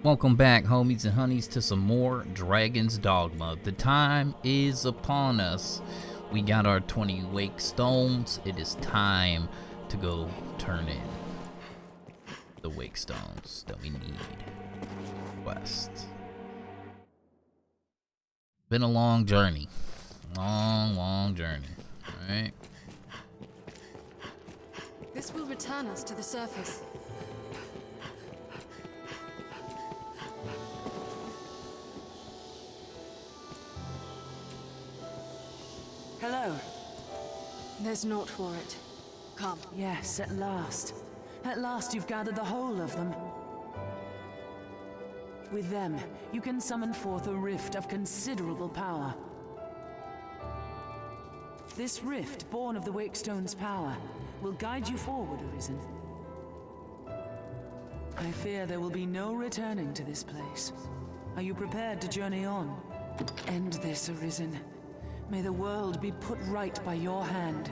Welcome back, homies and honeys, to some more Dragon's Dogma. The time is upon us. We got our 20 wake stones. It is time to go turn in the wake stones that we need. West. Been a long journey. Long journey. Alright. This will return us to the surface. Hello. There's naught for it. Come. Yes, at last. At last you've gathered the whole of them. With them, you can summon forth a rift of considerable power. This rift, born of the Wakestone's power, will guide you forward, Arisen. I fear there will be no returning to this place. Are you prepared to journey on? End this, Arisen. May the world be put right by your hand.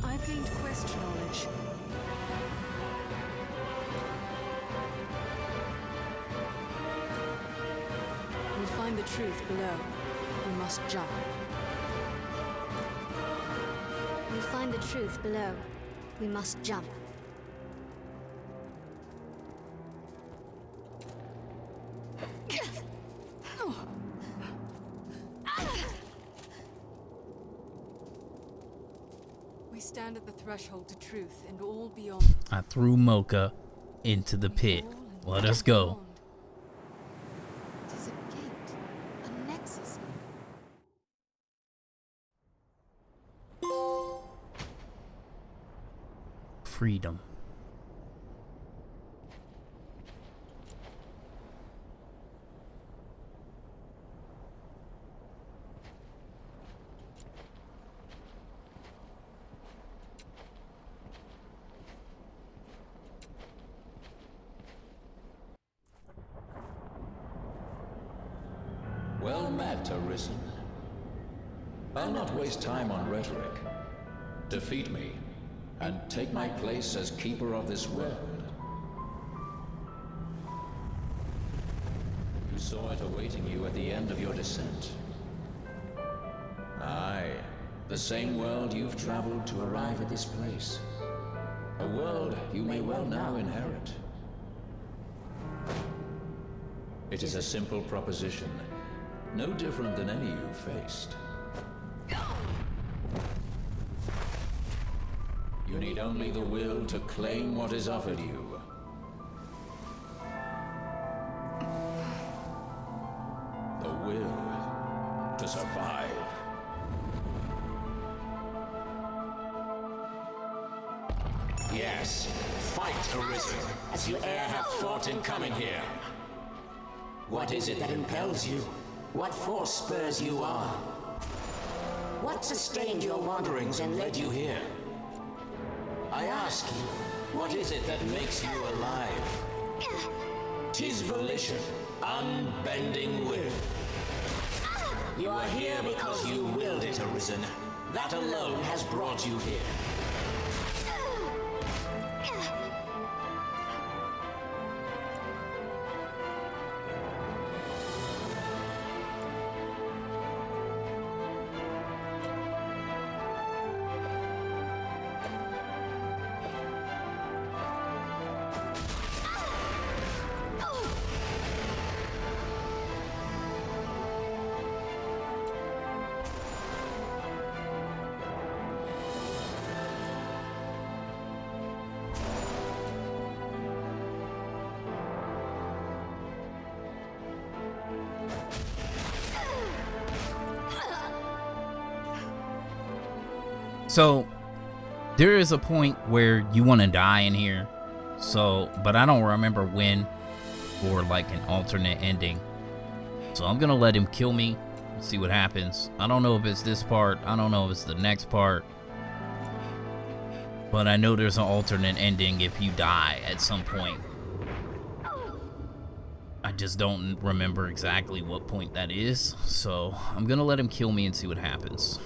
I've gained quest knowledge. We'll find the truth below. We must jump. We'll find the truth below. We must jump. We stand at the threshold to truth and all beyond. I threw Mocha into the pit. Let us go. It is a gate, a nexus. Freedom. Well met, Arisen. I'll not waste time on rhetoric. Defeat me, and take my place as keeper of this world. You saw it awaiting you at the end of your descent. Aye, the same world you've traveled to arrive at this place. A world you may well now inherit. It is a simple proposition. No different than any you've faced. You need only the will to claim what is offered you. The will to survive. Yes, fight, Arisen, as you e'er have fought in coming here. What is it that impels you? What force spurs you on? What sustained your wanderings and led you here? I ask you, what is it that makes you alive? 'Tis volition, unbending will. You are here because you willed it, Arisen. That alone has brought you here. So, there is a point where you want to die in here. So, but I don't remember when for like an alternate ending. So I'm gonna let him kill me See what happens. I don't know if it's this part. I don't know if it's the next part. But I know there's an alternate ending if you die at some point. I just don't remember exactly what point that is. So I'm gonna let him kill me and see what happens.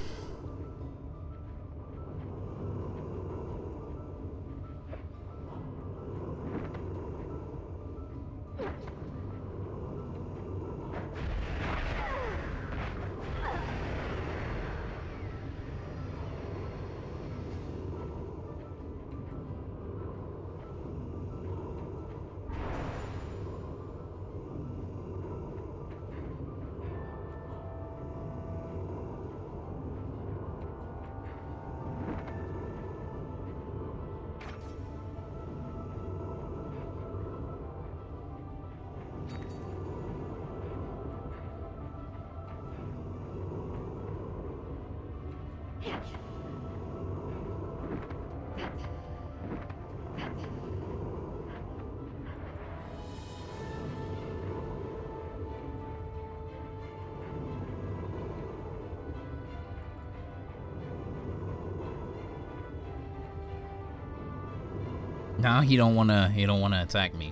Now he don't wanna attack me.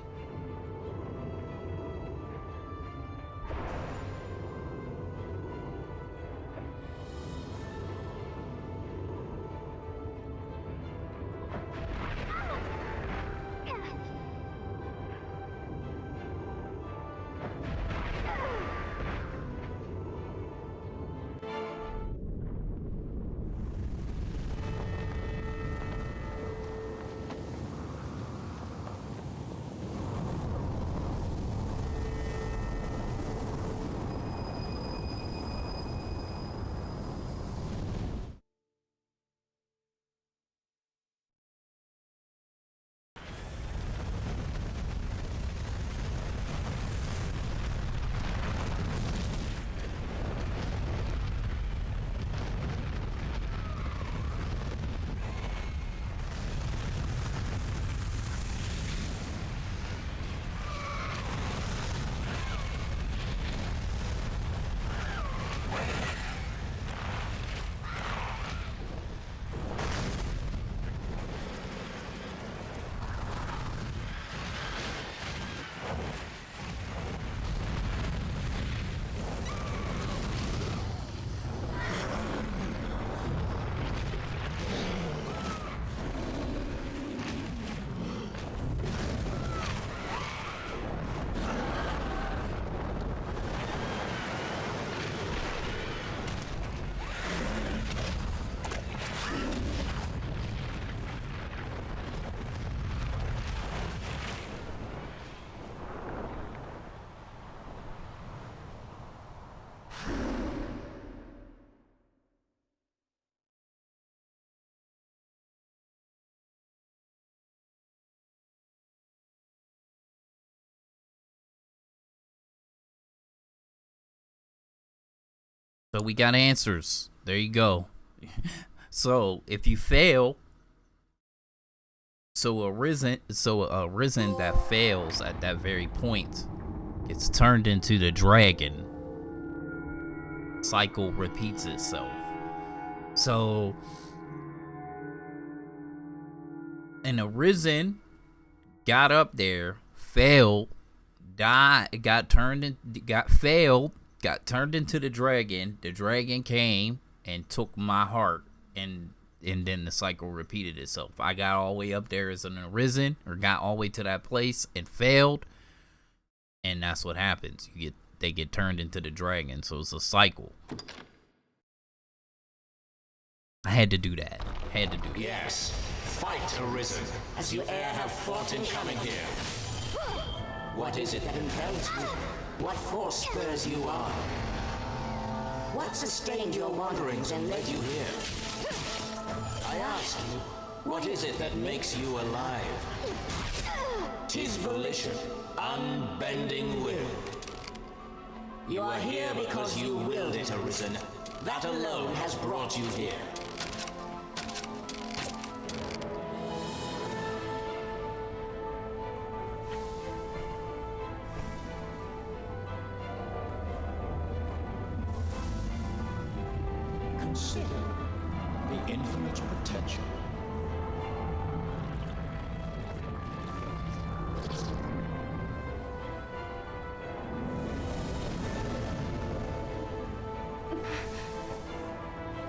So we got answers. There you go. So if you fail, Arisen that fails at that very point gets turned into the dragon. Cycle repeats itself. So and Arisen got up there, failed, died, got turned into the dragon. The dragon came and took my heart, and then the cycle repeated itself. I got all the way up there as an Arisen, or got all the way to that place and failed, and that's what happens. They get turned into the dragon, so it's a cycle. I had to do that. Yes, fight, Arisen, as you ere have fought in coming here. What is it that impels you? What force spurs you on? What sustained your wanderings and led you here? I ask you, what is it that makes you alive? 'Tis volition, unbending will. You are here because you willed it, Arisen. That alone has brought you here. consider the infinite potential.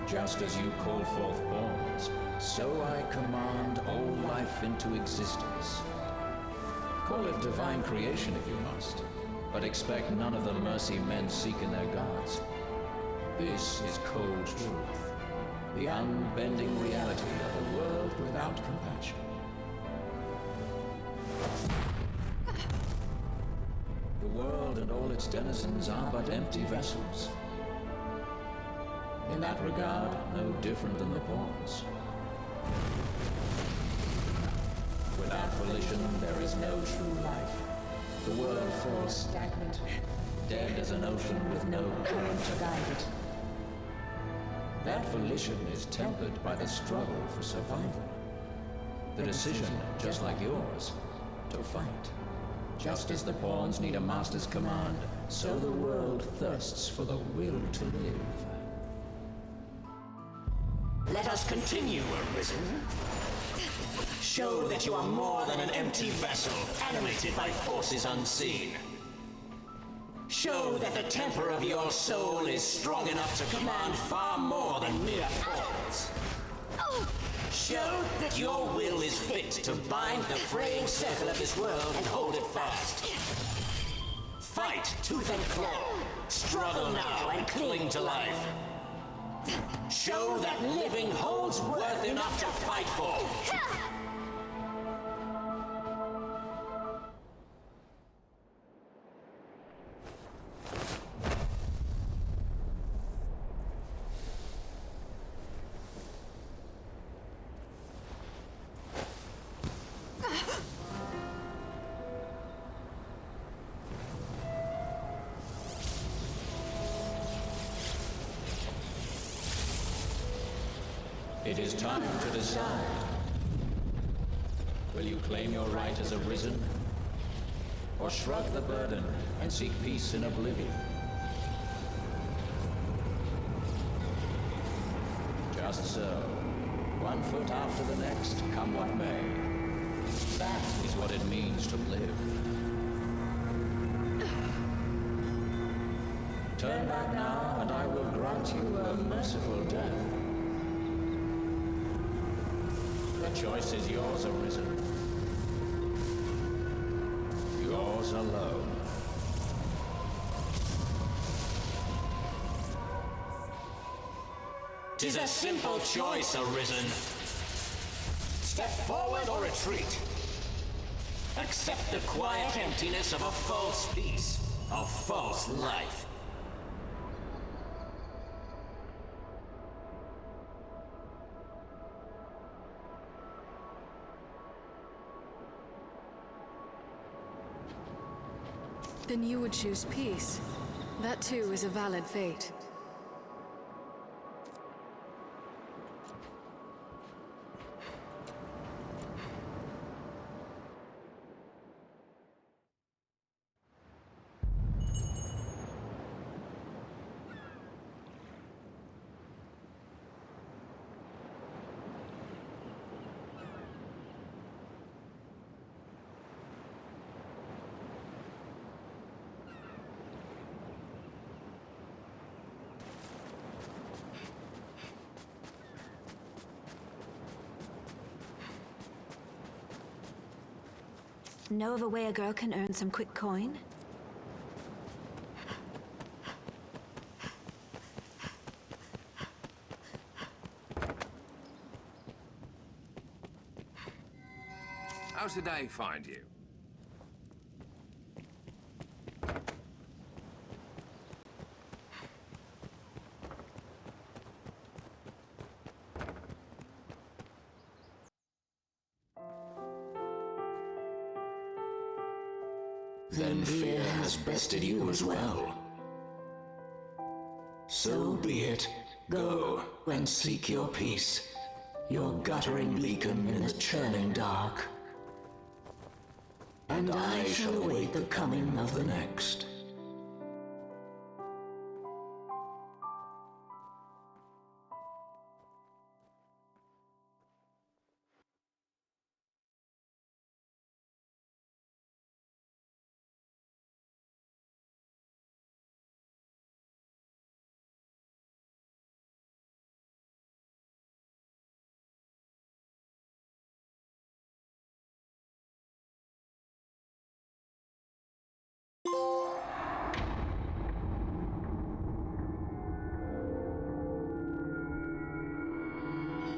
Just as you call forth bonds, so I command all life into existence. Call it divine creation if you must, but expect none of the mercy men seek in their gods. This is cold truth, the unbending reality of a world without compassion. The world and all its denizens are but empty vessels. In that regard, no different than the pawns. Without volition, there is no true life. The world falls stagnant, dead as an ocean with no current to guide it. That volition is tempered by the struggle for survival. The decision, just like yours, to fight. Just as the pawns need a master's command, so the world thirsts for the will to live. Let us continue, Arisen. Show that you are more than an empty vessel, animated by forces unseen. Show that the temper of your soul is strong enough to command far more than mere thoughts. Show that your will is fit to bind the fraying circle of this world and hold it fast. Fight tooth and claw. Struggle now and cling to life. Show that living holds worth enough to fight for. It is time to decide. Will you claim your right as Arisen? Or shrug the burden and seek peace in oblivion? Just so. One foot after the next, come what may. That is what it means to live. Turn back now, and I will grant you a merciful death. The choice is yours, Arisen. Yours alone. 'Tis a simple choice, Arisen. Step forward or retreat. Accept the quiet emptiness of a false peace, a false life. Then you would choose peace. That too is a valid fate. Know of a way a girl can earn some quick coin? How should I find you? Then fear has bested you as well. So be it. Go and seek your peace, your guttering beacon in the churning dark. And I shall await the coming of the next.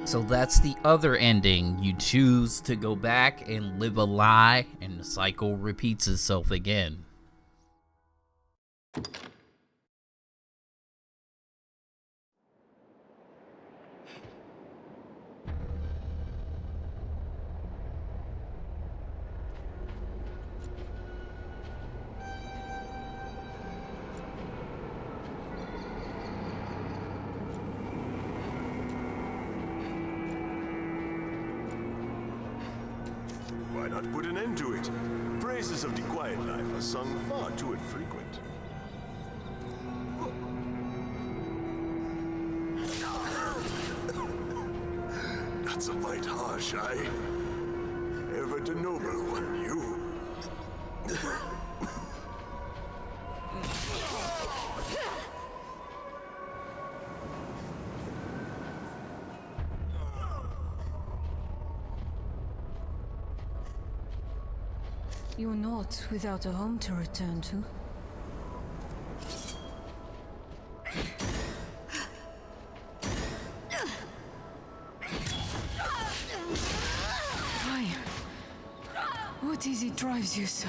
So that's the other ending. You choose to go back and live a lie, and the cycle repeats itself again. Why not put an end to it? Praises of the quiet life are sung far too infrequent. That's a mite harsh, ever the noble one, you. You're not without a home to return to. Why? What is it drives you so?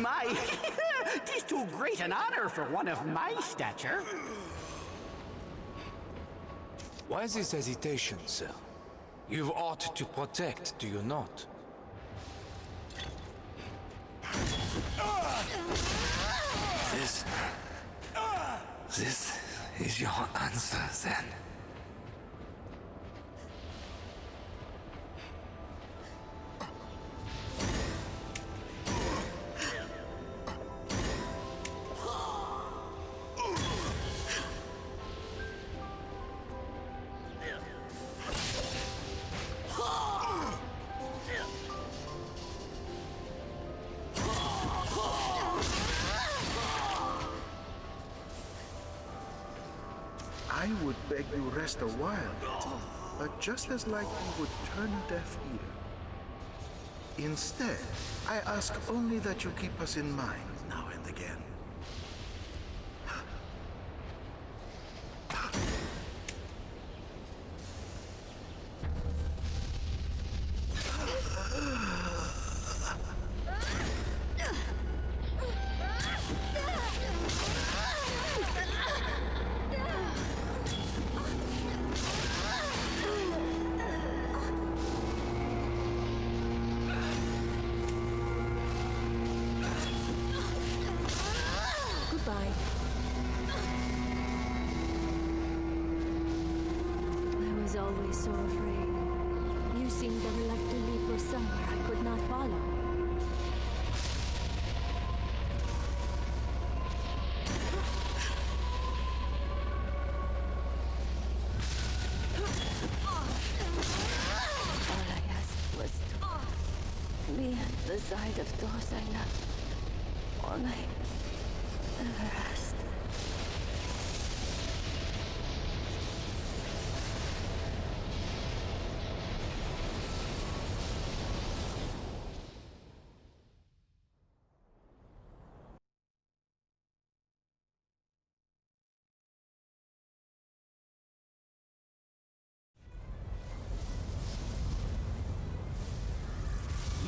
My, 'tis too great an honor for one of my stature. Why this hesitation, sir? You've aught to protect, do you not? This is your answer, then? I would beg you rest a while, but just as like you would turn a deaf ear. Instead, I ask only that you keep us in mind now and again. Goodbye. I was always so afraid. You seemed ever like to leave for somewhere I could not follow. All I asked was to be at the side of those I loved. All I ever asked.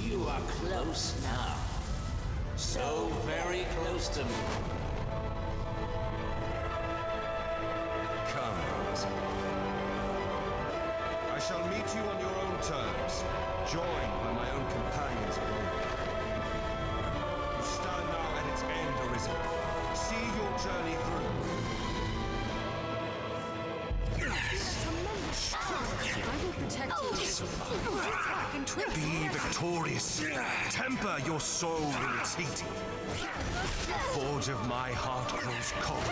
You are close now. So very close to me. Come, Arisen. I shall meet you on your own terms, joined by my own companions of old. You stand now at its end, Arisen. See your journey through. I will protect you. Be victorious. Temper your soul in its heat. The forge of my heart grows cold.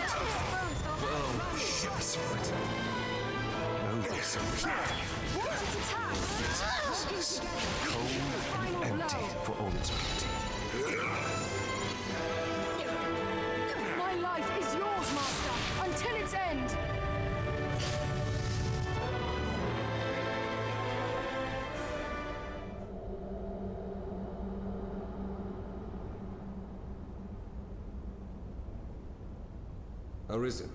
World shivers for it. Know this, Arisen. Cold and empty for all its beauty. My life is yours, Master, until its end. Arisen,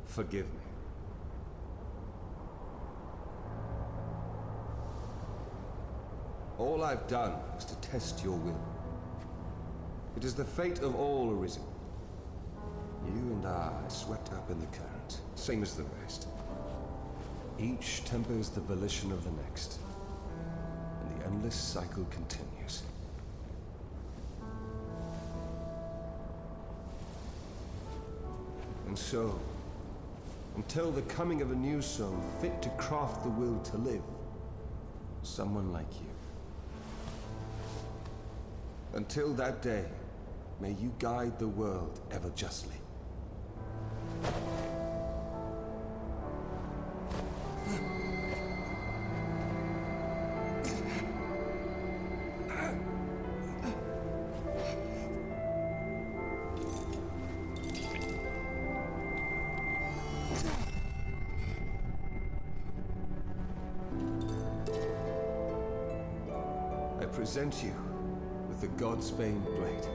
forgive me. All I've done was to test your will. It is the fate of all Arisen. You and I are swept up in the current, same as the rest. Each tempers the volition of the next, and the endless cycle continues. And so, until the coming of a new soul fit to craft the will to live, someone like you. Until that day, may you guide the world ever justly. I present you with the Godsbane blade.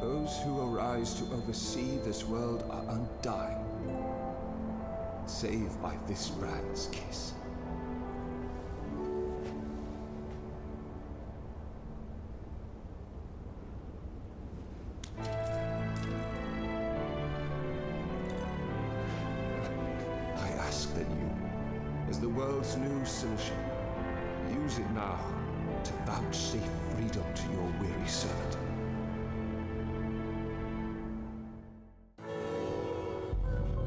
Those who arise to oversee this world are undying, save by this brand's kiss. I ask that you, as the world's new seneschal, use it now to vouchsafe freedom to your weary servant.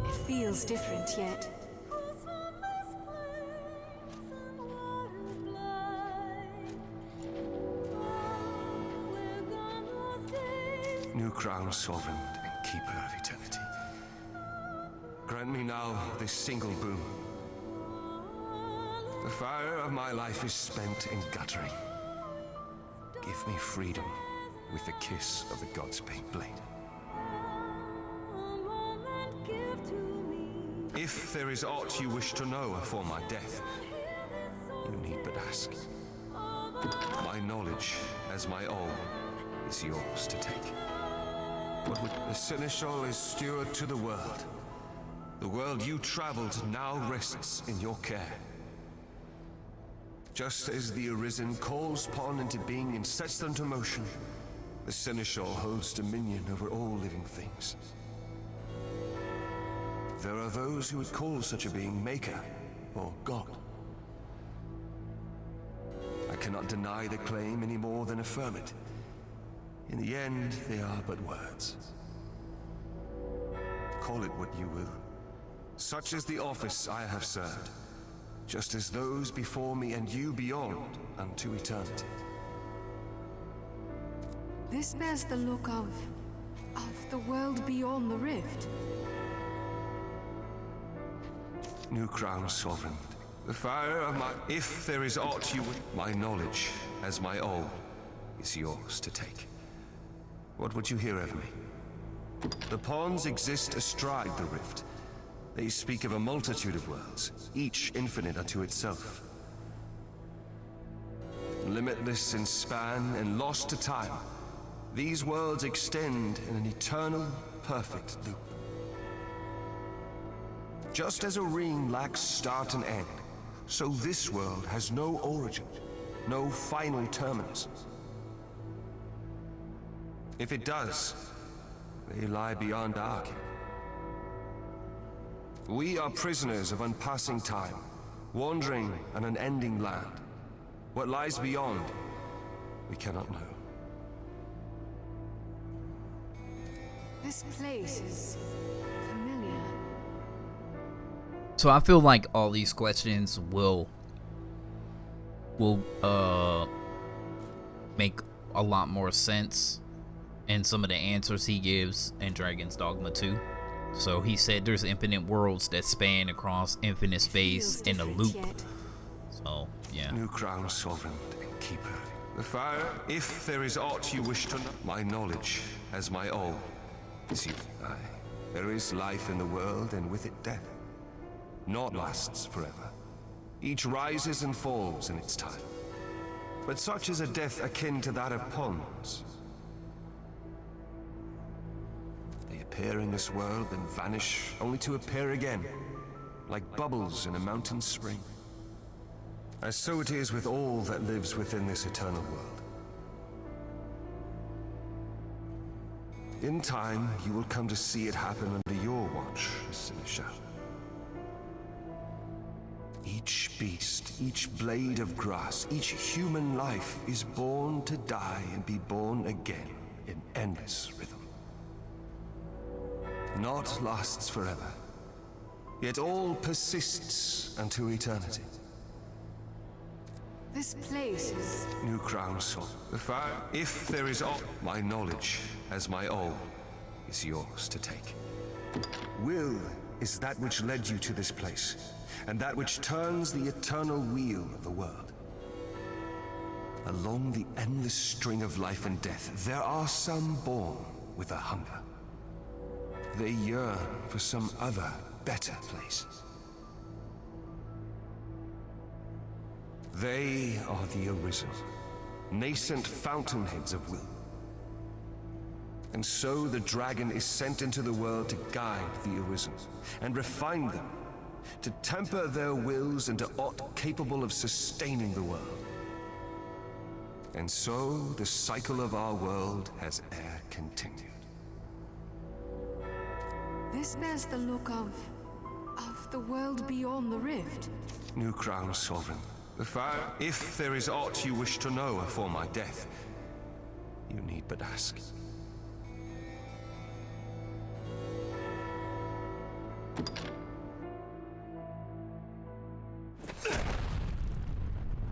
It feels different yet. New crown, sovereign and keeper of eternity. Grant me now this single boon. The fire of my life is spent in guttering. Give me freedom with the kiss of the Godsbane blade. If there is aught you wish to know afore my death, you need but ask. My knowledge, as my all, is yours to take. The Seneschal is steward to the world. The world you traveled now rests in your care. Just as the Arisen calls pawn into being and sets them to motion, the Seneschal holds dominion over all living things. There are those who would call such a being Maker or God. I cannot deny the claim any more than affirm it. In the end, they are but words. Call it what you will. Such is the office I have served, just as those before me and you beyond unto eternity. This bears the look of the world beyond the rift. New crown, sovereign. The fire of my... If there is aught you would... My knowledge, as my all, is yours to take. What would you hear of me? The pawns exist astride the rift. They speak of a multitude of worlds, each infinite unto itself. Limitless in span and lost to time, these worlds extend in an eternal, perfect loop. Just as a ring lacks start and end, so this world has no origin, no final terminus. If it does, they lie beyond our ken. We are prisoners of unpassing time, wandering an unending land. What lies beyond, we cannot know. This place is familiar. So I feel like all these questions will make a lot more sense in some of the answers he gives in Dragon's Dogma 2. So he said there's infinite worlds that span across infinite space in a loop. So, yeah. New crown, sovereign and keeper. The fire, if there is aught you wish to know. My knowledge, as my all, is you. Aye. There is life in the world, and with it death. Naught lasts forever. Each rises and falls in its time. But such is a death akin to that of pawns. They appear in this world, then vanish, only to appear again, like bubbles in a mountain spring. As so it is with all that lives within this eternal world. In time, you will come to see it happen under your watch, Seneschal. Each beast, each blade of grass, each human life is born to die and be born again in endless rhythm. Naught lasts forever, yet all persists unto eternity. This place is... New Crown Soul. If there is all, my knowledge, as my all, is yours to take. Will is that which led you to this place, and that which turns the eternal wheel of the world. Along the endless string of life and death, there are some born with a hunger. They yearn for some other, better place. They are the Arisen, nascent fountainheads of will. And so the dragon is sent into the world to guide the Arisen, and refine them, to temper their wills into aught capable of sustaining the world. And so the cycle of our world has e'er continued. This bears the look of the world beyond the rift. New Crown Sovereign, if there is aught you wish to know afore my death, you need but ask.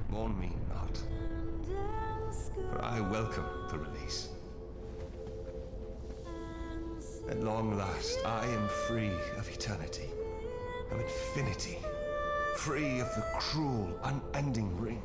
Mourn me not, for I welcome the release. At long last, I am free of eternity, of infinity, free of the cruel, unending ring.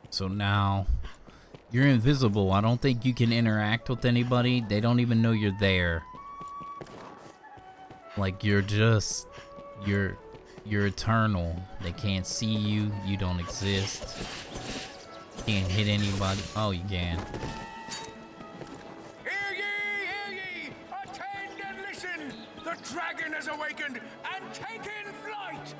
So now you're invisible. I don't think you can interact with anybody. They don't even know you're there. Like you're eternal. They can't see you. You don't exist. Can't hit anybody. Oh, you can. Hear ye, hear ye! Attend and listen! The dragon has awakened and taken flight!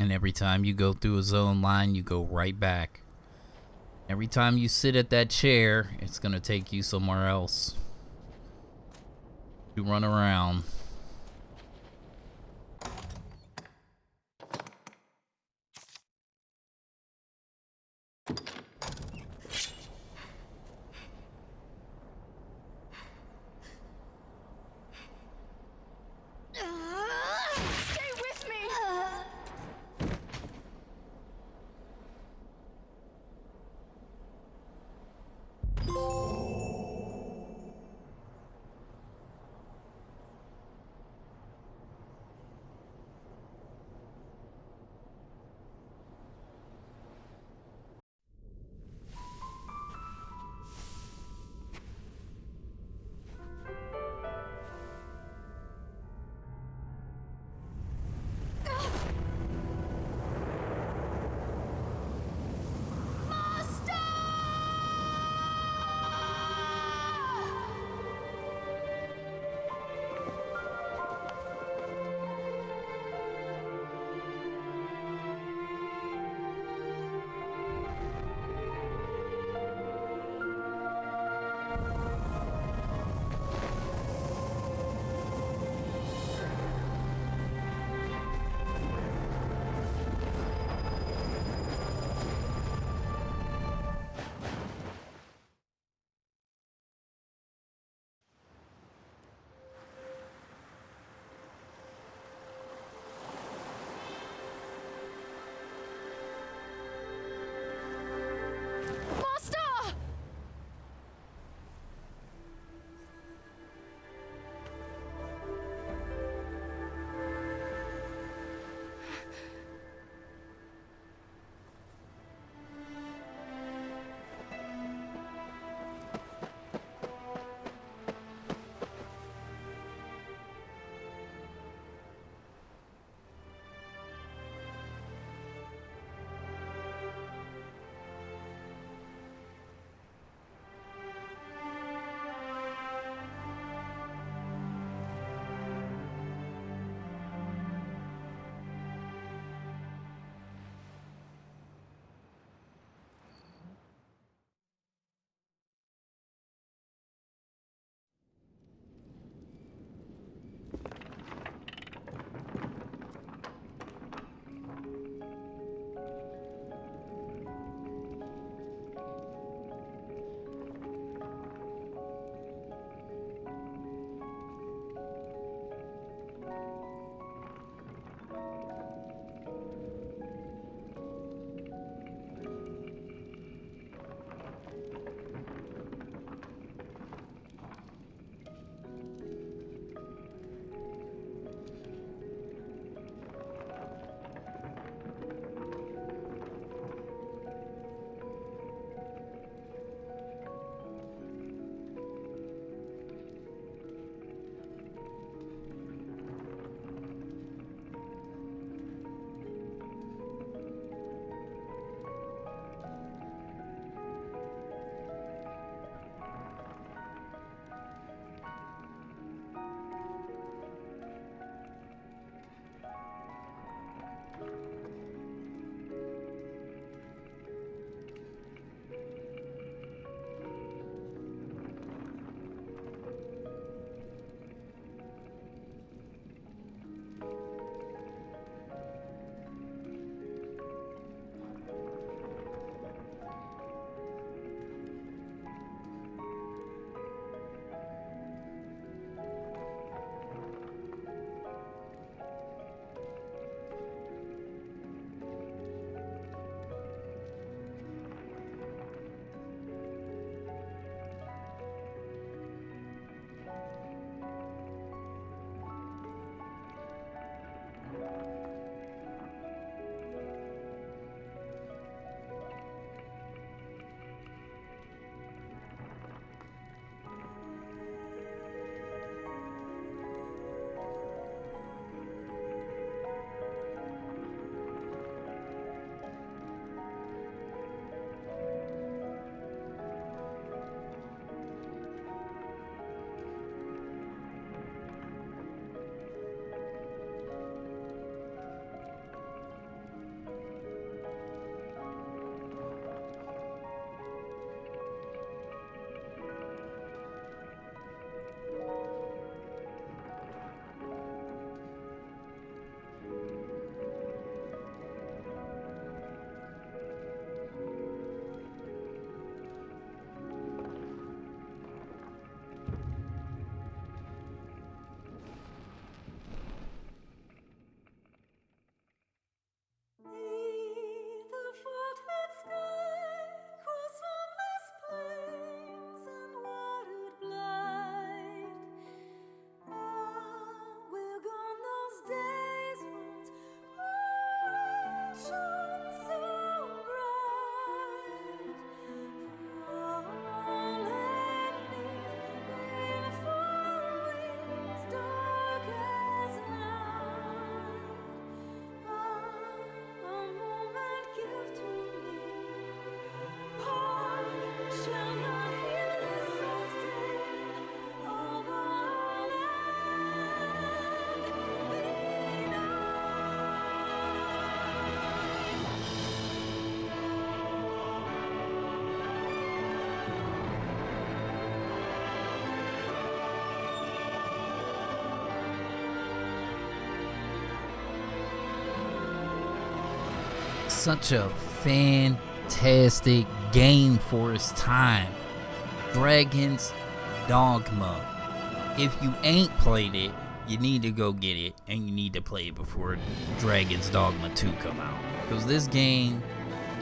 And every time you go through a zone line, you go right back. Every time you sit at that chair, it's gonna take you somewhere else. You run around. Stay with me! such a fantastic game for its time. Dragon's Dogma. If you ain't played it, you need to go get it, and you need to play it before Dragon's Dogma 2 come out, because this game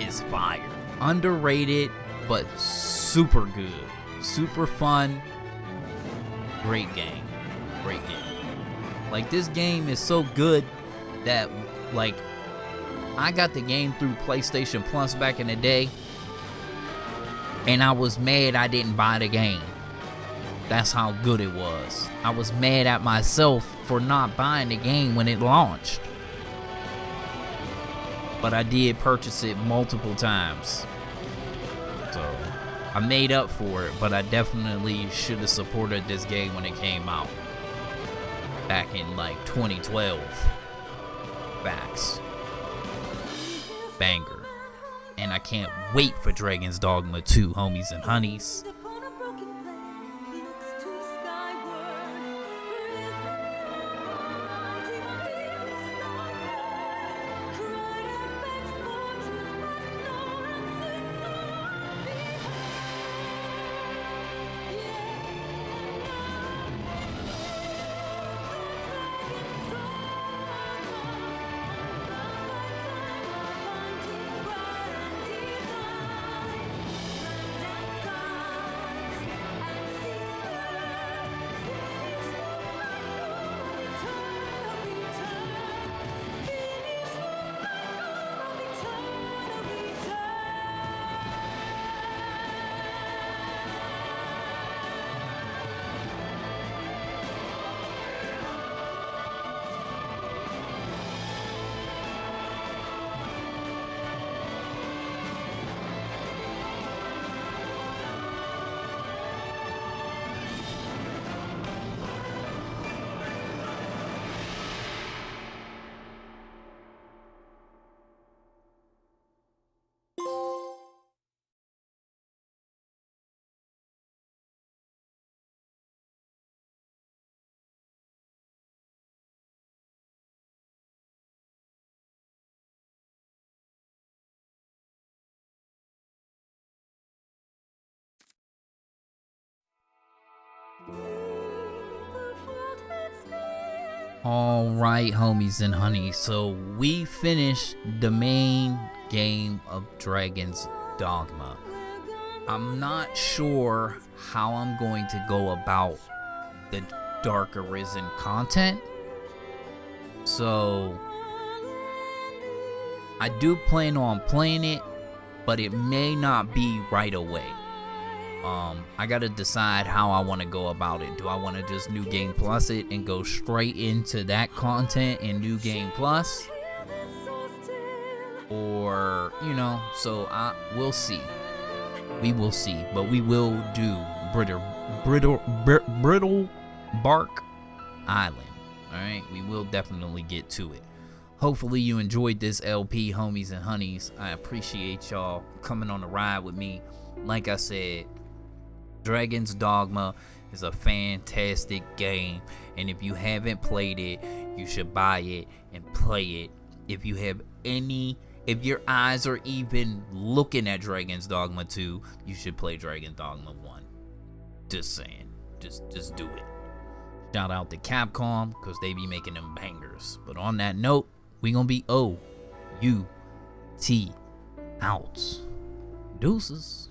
is fire. Underrated, but super good, super fun. Great game. Like, this game is so good that, like, I got the game through PlayStation Plus back in the day, and I was mad I didn't buy the game. That's how good it was. I was mad at myself for not buying the game when it launched. But I did purchase it multiple times. So I made up for it, but I definitely should have supported this game when it came out. Back in like 2012. Facts. Banger. And I can't wait for Dragon's Dogma 2, homies and honeys. Alright, homies and honeys, so we finished the main game of Dragon's Dogma. I'm not sure how I'm going to go about the Dark Arisen content, so I do plan on playing it, but it may not be right away. I gotta decide how I want to go about it. Do I want to just New Game Plus it and go straight into that content in New Game Plus? Or, you know, so we'll see. We will see, but we will do Brittle Bark Island. Alright, we will definitely get to it. Hopefully you enjoyed this LP, homies and honeys. I appreciate y'all coming on the ride with me. Like I said, Dragon's Dogma is a fantastic game, and if you haven't played it, you should buy it and play it. If your eyes are even looking at Dragon's Dogma 2, you should play Dragon's Dogma 1. Just saying. Just do it. Shout out to Capcom, because they be making them bangers. But on that note, we gonna be O-U-T out. Deuces.